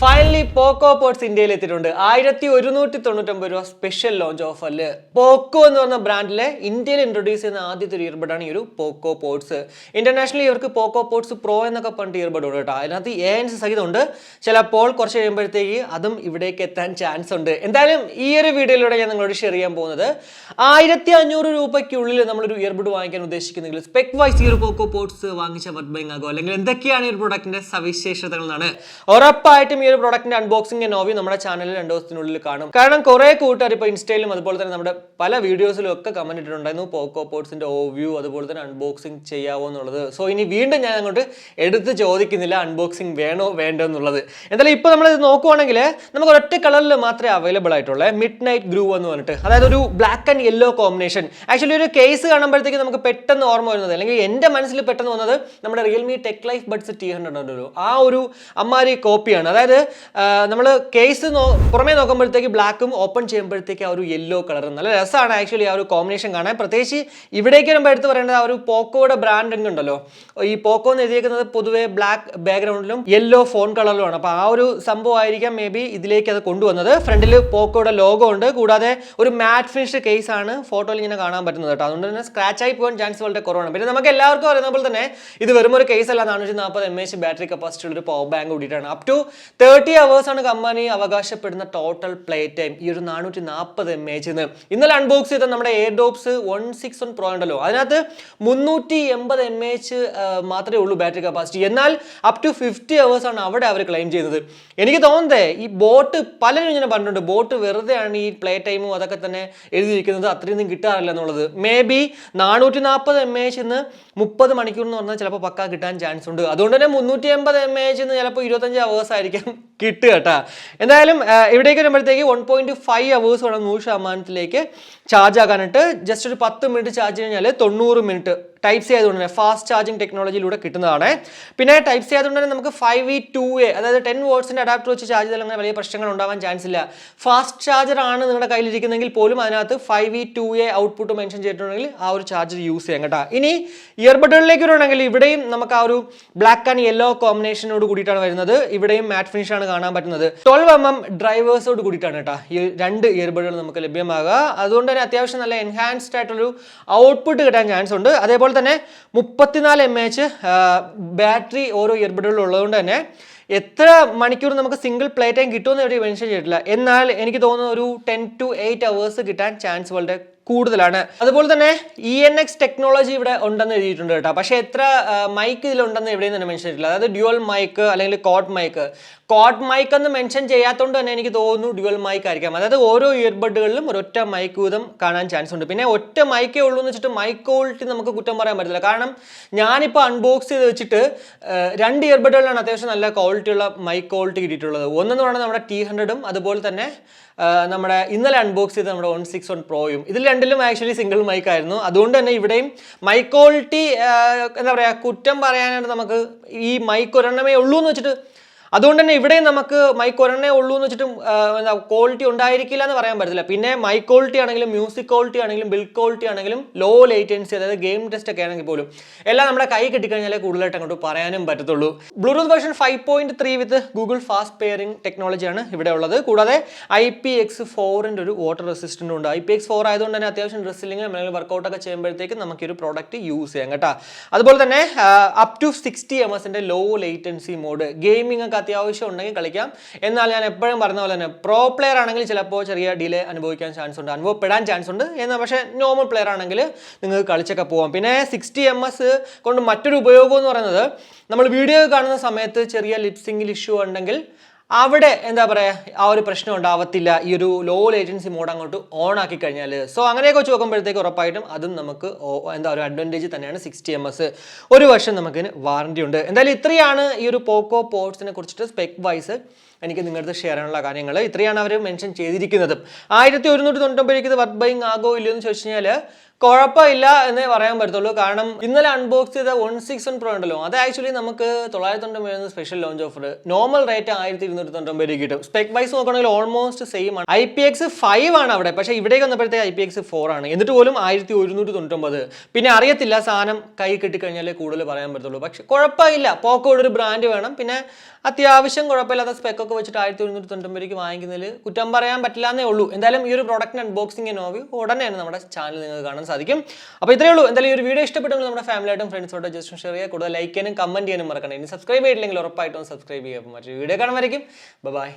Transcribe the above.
Finally, Poco Pods India എത്തിയിട്ടുണ്ട് 1199 രൂപ special launch ഓഫറിൽ പോക്കോ എന്ന് പറഞ്ഞ ബ്രാൻഡിൽ ഇന്ത്യയിൽ ഇൻട്രൊഡ്യൂസ് ചെയ്യുന്ന ആദ്യത്തെ ഒരു ഇയർബഡാണ് ഈ ഒരു പോക്കോ പോഡ്സ്. ഇന്റർനാഷണലി ഇവർക്ക് പോക്കോ പോഡ്സ് പ്രോ എന്നൊക്കെ പറഞ്ഞിട്ട് ഇയർബഡ് ഉണ്ട് കേട്ടോ. അതിനകത്ത് ANC സഹിതമുണ്ട്. ചിലപ്പോൾ കുറച്ച് കഴിയുമ്പോഴത്തേക്ക് അതും ഇവിടേക്ക് എത്താൻ ചാൻസ് ഉണ്ട്. എന്തായാലും ഈ ഒരു വീഡിയോയിലൂടെ ഞാൻ നിങ്ങളോട് ഷെയർ ചെയ്യാൻ പോകുന്നത് 1500 രൂപയ്ക്കുള്ളിൽ നമ്മളൊരു ഇയർബഡ് വാങ്ങിക്കാൻ ഉദ്ദേശിക്കുന്നെങ്കിൽ സ്പെക് വൈസ് ഈ ഒരു പോക്കോ പോഡ്സ് വാങ്ങിച്ച വട്ട് ബൈങ് ആകുമോ, അല്ലെങ്കിൽ എന്തൊക്കെയാണ് ഈ ഒരു പ്രൊഡക്റ്റിന്റെ സവിശേഷതകൾ എന്നാണ്. ഉറപ്പായിട്ടും ഈ ഒരു പ്രൊഡക്റ്റിന്റെ അൺബോക്സിംഗ് ആൻഡ് നോവി നമ്മുടെ ചാനലിൽ 2 ദിവസത്തിനുള്ളിൽ കാണും. കാരണം കുറെ കൂട്ടുകാർ ഇപ്പോൾ ഇൻസ്റ്റയിലും അതുപോലെ തന്നെ നമ്മുടെ പല വീഡിയോസിലും ഒക്കെ കമന്റ് ഇട്ടിട്ടുണ്ടായിരുന്നു പോക്കോ പോഡ്സിന്റെ ഓവ്യൂ അതുപോലെ തന്നെ അൺബോക്സിംഗ് ചെയ്യാവോ എന്നുള്ളത്. സോ ഇനി വീണ്ടും ഞാൻ അങ്ങോട്ട് എടുത്ത് ചോദിക്കുന്നില്ല അൺബോക്സിംഗ് വേണോ വേണ്ടോ എന്നുള്ളത്. എന്തായാലും ഇപ്പോൾ നമ്മൾ ഇത് നോക്കുവാണെങ്കിൽ നമുക്ക് ഒരൊറ്റ കളറിൽ മാത്രമേ അവൈലബിൾ ആയിട്ടുള്ളൂ, മിഡ് നൈറ്റ് ഗ്രൂ എന്ന് പറഞ്ഞിട്ട്. അതായത് ഒരു black and yellow combination. Actually ഒരു കേസ് കാണുമ്പോഴത്തേക്ക് നമുക്ക് പെട്ടെന്ന് ഓർമ്മ വരുന്നത്, അല്ലെങ്കിൽ എൻ്റെ മനസ്സിൽ പെട്ടെന്ന് വന്നത് നമ്മുടെ Realme tech life buds T100 ഉണ്ടല്ലോ, ആ ഒരു അമ്മാരി കോപ്പിയാണ്. അതായത് നമ്മൾ കേസ് പുറമേ നോക്കുമ്പോഴത്തേക്ക് ബ്ലാക്കും ഓപ്പൺ ചെയ്യുമ്പോഴത്തേക്ക് ആ ഒരു യെല്ലോ കളർ നല്ല രസമാണ് ആക്ച്വലി ആ ഒരു കോമ്പിനേഷൻ കാണാൻ. പ്രത്യേകിച്ച് ഇവിടേക്ക് വരുമ്പോൾ എടുത്ത് പറയേണ്ടത് ആ ഒരു പോക്കോയുടെ ബ്രാൻഡിങ് ഉണ്ടല്ലോ, ഈ പോക്കോ എന്ന് എഴുതിയിരിക്കുന്നത് പൊതുവെ ബ്ലാക്ക് ബാക്ക്ഗ്രൗണ്ടിലും യെല്ലോ ഫോൺ കളറിലുമാണ്. അപ്പോൾ ആ ഒരു സംഭവമായിരിക്കാം മേ ബി ഇതിലേക്ക് അത് കൊണ്ടുവന്നത്. ഫ്രണ്ടിൽ പോക്കോയുടെ ലോഗോ ഉണ്ട്, കൂടാതെ ഒരു മാറ്റ് ഫിനിഷ് കേസ് ആണ് ഫോട്ടോയിൽ ഇങ്ങനെ കാണാൻ പറ്റുന്നത് കേട്ടോ. അതുകൊണ്ട് തന്നെ സ്ക്രാച്ച് ആയി പോകാൻ ചാൻസ് വളരെ കുറവാണ്. പിന്നെ നമുക്ക് എല്ലാവർക്കും അറിയുന്ന പോലെ തന്നെ ഇത് വെറും ഒരു കേസ് അല്ല, 440 mAh ബാറ്ററി കപ്പാസിറ്റി ഉള്ള ഒരു പവർ ബാങ്ക് കൂടിയിട്ടാണ്. അപ് ടു 30 hours ആണ് കമ്പനി അവകാശപ്പെടുന്ന ടോട്ടൽ പ്ലേ ടൈം ഈ ഒരു 440 mAh. ഇന്നലെ അൺബോക്സ് ചെയ്ത നമ്മുടെ എയർഡോപ്സ് 161 Pro ഉണ്ടല്ലോ, അതിനകത്ത് 380 mAh മാത്രമേ ഉള്ളൂ ബാറ്ററി കപ്പാസിറ്റി. എന്നാൽ അപ് ടു 50 hours ആണ് അവിടെ അവർ ക്ലെയിം ചെയ്യുന്നത്. എനിക്ക് തോന്നുന്നത് ഈ ബോട്ട് പലരും ഇങ്ങനെ പറഞ്ഞിട്ടുണ്ട്, ബോട്ട് വെറുതെയാണ് ഈ പ്ലേ ടൈമും അതൊക്കെ തന്നെ എഴുതിയിരിക്കുന്നത്, അത്രയൊന്നും കിട്ടാറില്ല എന്നുള്ളത്. മേ ബി 440 mAh 30 മണിക്കൂർ എന്ന് പറഞ്ഞാൽ ചിലപ്പോൾ പക്കാ കിട്ടാൻ ചാൻസ് ഉണ്ട്. അതുകൊണ്ട് തന്നെ 380 mAh ചിലപ്പോൾ 25 hours ആയിരിക്കും കിട്ടുക കേട്ടോ. എന്തായാലും ഇവിടേക്ക് വരുമ്പോഴത്തേക്ക് 1.5 hours വേണം 100% ചാർജ് ആക്കാനായിട്ട്. ജസ്റ്റ് ഒരു 10 മിനിറ്റ് ചാർജ് കഴിഞ്ഞാൽ 90 മിനിറ്റ് ടൈപ്പ് സി ആയതുകൊണ്ട് തന്നെ ഫാസ്റ്റ് ചാർജിങ് ടെക്നോളജിയിലൂടെ കിട്ടുന്നതാണ്. പിന്നെ ടൈപ്പ് സി ആയതുകൊണ്ട് തന്നെ നമുക്ക് 5V2A അതായത് 10 wattsന്റെ അഡാപ്റ്റർ വെച്ച് ചാർജ് ചെയ്താൽ അങ്ങനെ വലിയ പ്രശ്നങ്ങൾ ഉണ്ടാവാൻ ചാൻസ് ഇല്ല. ഫാസ്റ്റ് ചാർജർ ആണ് നിങ്ങളുടെ കയ്യിലിരിക്കുന്നെങ്കിൽ പോലും അതിനകത്ത് 5V2A ഔട്ട്പുട്ട് മെൻഷൻ ചെയ്തിട്ടുണ്ടെങ്കിൽ ആ ഒരു ചാർജർ യൂസ് ചെയ്യാം കേട്ടോ. ഇനി ഇയർബഡുകളിലേക്ക് വരുവാണെങ്കിൽ ഇവിടെയും നമുക്ക് ആ ഒരു ബ്ലാക്ക് ആൻഡ് യെല്ലോ കോമ്പിനേഷനോട് കൂടിയിട്ടാണ് വരുന്നത്. ഇവിടെയും മാറ്റ് ഫിനിഷ് ആണ് കാണാൻ പറ്റുന്നത്. 12mm ഡ്രൈവേഴ്സോട് കൂടിയിട്ടാണ് കേട്ടോ ഈ 2 ഇയർബഡുകൾ നമുക്ക് ലഭ്യമാകുക. അതുകൊണ്ട് തന്നെ അത്യാവശ്യം നല്ല എൻഹാൻസ്ഡ് ആയിട്ടുള്ളൊരു ഔട്ട്പുട്ട് കിട്ടാൻ ചാൻസ് ഉണ്ട്. അതേപോലെ തന്നെ 34 mAh ബാറ്ററി ഓരോ ഇയർബഡുകളിലും ഉള്ളതുകൊണ്ട് തന്നെ എത്ര മണിക്കൂർ നമുക്ക് സിംഗിൾ പ്ലേ ടൈം കിട്ടുമെന്ന് എവിടെ മെൻഷൻ ചെയ്തിട്ടില്ല. എന്നാൽ എനിക്ക് തോന്നുന്നു ഒരു 10 to 8 hours കിട്ടാൻ ചാൻസ് വളരെ കൂടുതലാണ്. അതുപോലെ തന്നെ ENX ടെക്നോളജി ഇവിടെ ഉണ്ടെന്ന് എഴുതിയിട്ടുണ്ട് കേട്ടോ. പക്ഷേ എത്ര മൈക്ക് ഇതിലുണ്ടെന്ന് എവിടെയും തന്നെ മെൻഷൻ ചെയ്തിട്ടില്ല. അതായത് ഡ്യുവൽ മൈക്ക് അല്ലെങ്കിൽ കോഡ് മൈക്ക് എന്ന് മെൻഷൻ ചെയ്യാത്തതുകൊണ്ട് തന്നെ എനിക്ക് തോന്നുന്നു ഡ്യുവൽ മൈക്ക് ആയിരിക്കാം. അതായത് ഓരോ ഇയർബഡുകളിലും ഒരൊറ്റ മൈക്ക് വീതം കാണാൻ ചാൻസ് ഉണ്ട്. പിന്നെ ഒറ്റ മൈക്കേ ഉള്ളൂ എന്ന് വെച്ചിട്ട് മൈക്ക് ക്വാളിറ്റി നമുക്ക് കുറ്റം പറയാൻ പറ്റില്ല. കാരണം ഞാനിപ്പോൾ അൺബോക്സ് ചെയ്ത് വെച്ചിട്ട് 2 ഇയർബഡുകളിലാണ് അത്യാവശ്യം നല്ല ക്വാളിറ്റിയുള്ള മൈക്ക് ക്വാളിറ്റി കിട്ടിയിട്ടുള്ളത്. ഒന്നെന്ന് പറഞ്ഞാൽ നമ്മുടെ T100 അതുപോലെ തന്നെ നമ്മുടെ ഇന്നലെ അൺബോക്സ് ചെയ്ത് നമ്മുടെ 161 Proയും. ഇതിൽ രണ്ടിലും ആക്ച്വലി സിംഗിൾ മൈക്ക് ആയിരുന്നു. അതുകൊണ്ട് തന്നെ ഇവിടെയും മൈക്ക് ക്വാളിറ്റി എന്താ പറയുക, കുറ്റം പറയാനായിട്ട് നമുക്ക് ഈ മൈക്ക് ഒരെണ്ണമേ ഉള്ളൂ എന്ന് വെച്ചിട്ട്, അതുകൊണ്ട് തന്നെ ഇവിടെയും നമുക്ക് മൈക്ക് ഒരെണ്ണേ ഉള്ളൂ എന്ന് വെച്ചിട്ടും എന്താ ക്വാളിറ്റി ഉണ്ടായിരിക്കില്ല എന്ന് പറയാൻ പറ്റില്ല. പിന്നെ മൈക്ക് ക്വാളിറ്റി ആണെങ്കിലും മ്യൂസിക് ക്വാളിറ്റി ആണെങ്കിലും ബിൽഡ് ക്വാളിറ്റി ആണെങ്കിലും ലോ ലേറ്റൻസി അതായത് ഗെയിം ടെസ്റ്റ് ഒക്കെ ആണെങ്കിൽ പോലും എല്ലാം നമ്മുടെ കൈ കിട്ടിക്കഴിഞ്ഞാലേ കൂടുതലായിട്ട് അങ്ങോട്ട് പറയാനും പറ്റത്തുള്ളൂ. Bluetooth version 5.3 with Google fast pairing ടെക്നോളജിയാണ് ഇവിടെ ഉള്ളത്. കൂടാതെ IPX4 ഒരു വാട്ടർ റെസിസ്റ്റൻ്റ് ഉണ്ട്. IPX4 ആയതുകൊണ്ട് തന്നെ അത്യാവശ്യം ഡ്രസ്സിലിംഗ് അല്ലെങ്കിൽ വർക്കൗട്ടൊക്കെ ചെയ്യുമ്പോഴത്തേക്ക് നമുക്ക് ഈ ഒരു പ്രോഡക്റ്റ് യൂസ് ചെയ്യാം കേട്ടോ. അതുപോലെ തന്നെ up to 60 ms low latency mode, gaming ഒക്കെ അത്യാവശ്യം ഉണ്ടെങ്കിൽ കളിക്കാം. എന്നാൽ ഞാൻ എപ്പോഴും പറഞ്ഞ പോലെ തന്നെ പ്രോ പ്ലെയർ ആണെങ്കിൽ ചിലപ്പോൾ ചെറിയ ഡിലേ അനുഭവപ്പെടാൻ ചാൻസ് ഉണ്ട്. എന്നാൽ പക്ഷേ നോർമൽ പ്ലെയർ ആണെങ്കിൽ നിങ്ങൾക്ക് കളിച്ചൊക്കെ പോകാം. പിന്നെ 60 ms കൊണ്ട് മറ്റൊരു ഉപയോഗം എന്ന് പറയുന്നത്, നമ്മൾ വീഡിയോ കാണുന്ന സമയത്ത് ചെറിയ ലിപ്സിംഗിൽ ഇഷ്യൂ ഉണ്ടെങ്കിൽ അവിടെ എന്താ പറയുക ആ ഒരു പ്രശ്നം ഉണ്ടാവത്തില്ല ഈ ഒരു ലോ ലേറ്റൻസി മോഡ് അങ്ങോട്ട് ഓൺ ആക്കി കഴിഞ്ഞാൽ. സോ അങ്ങനെയൊക്കെ വെച്ച് നോക്കുമ്പോഴത്തേക്ക് ഉറപ്പായിട്ടും അതും നമുക്ക് എന്താ ഒരു അഡ്വാൻറ്റേജ് തന്നെയാണ്. 60 ms ഒരു വർഷം നമുക്കിന് വാറണ്ടി ഉണ്ട്. എന്തായാലും ഇത്രയാണ് ഈ ഒരു പോക്കോ പോഡ്സിനെ കുറിച്ചിട്ട് സ്പെക് വൈസ് എനിക്ക് നിങ്ങളുടെ ഷെയർ ചെയ്യാനുള്ള കാര്യങ്ങൾ. ഇത്രയാണ് അവർ മെൻഷൻ ചെയ്തിരിക്കുന്നത്. 1199 ഇത് വർക്ക് ബൈങ് ആകോ ഇല്ലയോ എന്ന് ചോദിച്ചു കഴിഞ്ഞാൽ കുഴപ്പമില്ല എന്നേ പറയാൻ പറ്റത്തുള്ളൂ. കാരണം ഇന്നലെ അൺബോക്സ് ചെയ്ത 161 Pro ഉണ്ടല്ലോ, അത് ആക്ച്വലി നമുക്ക് 990 special launch offer normal rate 1299 കിട്ടും. സ്പെക് വൈസ് നോക്കുകയാണെങ്കിൽ ഓൾമോസ്റ്റ് സെയിം ആണ്. IPX5 ആണ് അവിടെ, പക്ഷേ ഇവിടേക്ക് വന്നപ്പോഴത്തേക്ക് IPX4 ആണ്. എന്നിട്ട് പോലും 1199. പിന്നെ അറിയത്തില്ല, സാധനം കൈ കിട്ടിക്കഴിഞ്ഞാലേ കൂടുതൽ പറയാൻ പറ്റത്തുള്ളൂ. പക്ഷെ കുഴപ്പമില്ല, പോക്കോയുടെ ഒരു ബ്രാൻഡ് വേണം. പിന്നെ അത്യാവശ്യം കുഴപ്പമില്ലാത്ത സ്പെക്കൊക്കെ വെച്ചിട്ട് 1190 രൂപയ്ക്ക് വാങ്ങിക്കുന്നതിൽ കുറ്റം പറയാൻ പറ്റില്ല എന്നേ ഉള്ളൂ. എന്തായാലും ഈ ഒരു പ്രോഡക്റ്റിന് അൺബോക്സിംഗ് നോവി ഉടനെ തന്നെ നമ്മുടെ ചാനൽ നിങ്ങൾക്ക് കാണാൻ സാധിക്കും. അപ്പോൾ ഇത്രയേ ഉള്ളൂ. എന്തായാലും ഈ ഒരു വീഡിയോ ഇഷ്ടപ്പെട്ടെങ്കിൽ നമ്മുടെ ഫാമിലിയായിട്ടും ഫ്രണ്ട്സോട്ടും ജസ്റ്റ് ഷെയർ ചെയ്യുക. കൂടുതൽ ലൈക്ക് ചെയ്യാനും കമന്റ് ചെയ്യാനും മറക്കണം. ഇനി സബ്സ്ക്രൈബ് ചെയ്തില്ലെങ്കിൽ ഉറപ്പായിട്ടും സബ്സ്ക്രൈബ് ചെയ്യുക. മറ്റൊരു വീഡിയോ കാണുമായിരിക്കും. ബൈ.